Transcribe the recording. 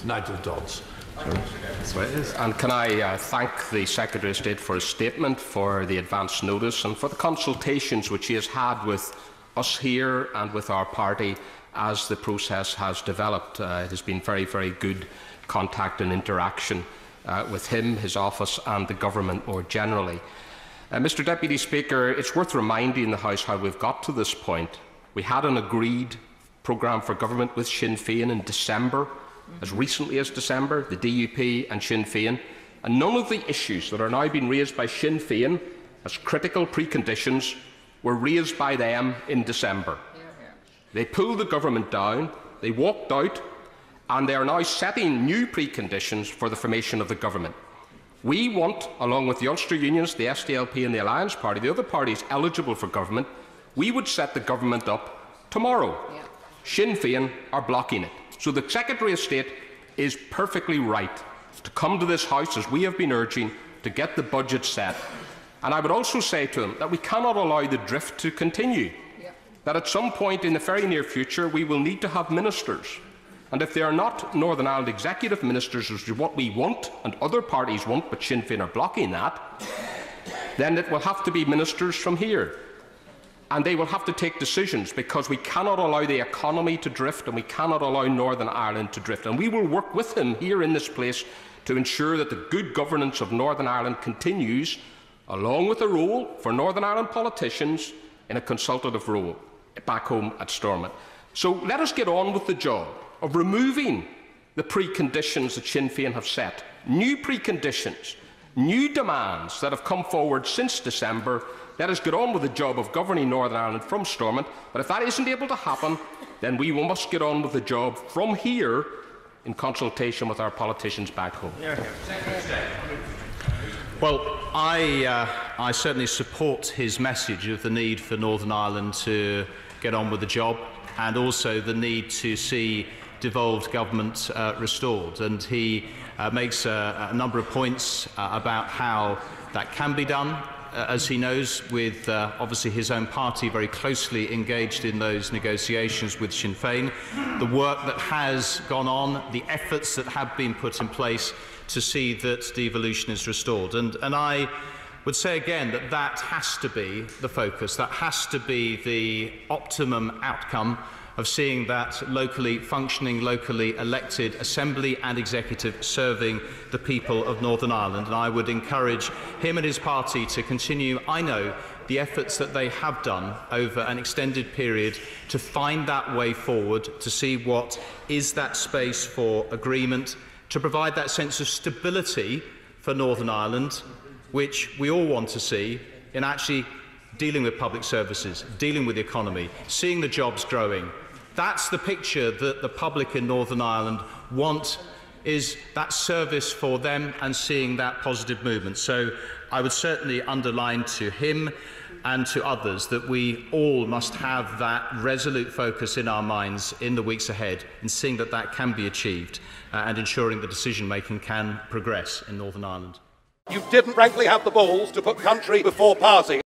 Nigel Dodds. And can I thank the Secretary of State for his statement, for the advance notice and for the consultations which he has had with us here and with our party as the process has developed. It has been very, very good contact and interaction with him, his office and the government more generally. Mr Deputy Speaker, it's worth reminding the House how we've got to this point. We had an agreed programme for government with Sinn Fein in December, as recently as December, the DUP and Sinn Fein, and none of the issues that are now being raised by Sinn Fein as critical preconditions were raised by them in December. They pulled the government down, they walked out, and they are now setting new preconditions for the formation of the government. We want, along with the Ulster Unions, the SDLP and the Alliance Party, the other parties eligible for government, we would set the government up tomorrow. Sinn Fein are blocking it. So the Secretary of State is perfectly right to come to this House, as we have been urging, to get the budget set. And I would also say to him that we cannot allow the drift to continue, that at some point in the very near future we will need to have ministers. And if they are not Northern Ireland executive ministers, which is what we want and other parties want, but Sinn Féin are blocking that, then it will have to be ministers from here. And they will have to take decisions, because we cannot allow the economy to drift and we cannot allow Northern Ireland to drift. And we will work with him here in this place to ensure that the good governance of Northern Ireland continues, along with a role for Northern Ireland politicians in a consultative role back home at Stormont. So let us get on with the job of removing the preconditions that Sinn Féin have set, new preconditions, new demands that have come forward since December. Let us get on with the job of governing Northern Ireland from Stormont. But if that isn't able to happen, then we must get on with the job from here in consultation with our politicians back home. Well, I certainly support his message of the need for Northern Ireland to get on with the job, and also the need to see devolved government restored. And he makes a number of points about how that can be done. As he knows, with obviously his own party very closely engaged in those negotiations with Sinn Féin, the work that has gone on, the efforts that have been put in place to see that devolution is restored. And I would say again that that has to be the focus, that has to be the optimum outcome of seeing that locally functioning, locally elected Assembly and Executive serving the people of Northern Ireland. And I would encourage him and his party to continue, I know, the efforts that they have done over an extended period to find that way forward, to see what is that space for agreement, to provide that sense of stability for Northern Ireland, which we all want to see in actually dealing with public services, dealing with the economy, seeing the jobs growing. That's the picture that the public in Northern Ireland want, is that service for them and seeing that positive movement. So I would certainly underline to him and to others that we all must have that resolute focus in our minds in the weeks ahead in seeing that that can be achieved and ensuring the decision-making can progress in Northern Ireland. You didn't frankly have the balls to put country before party.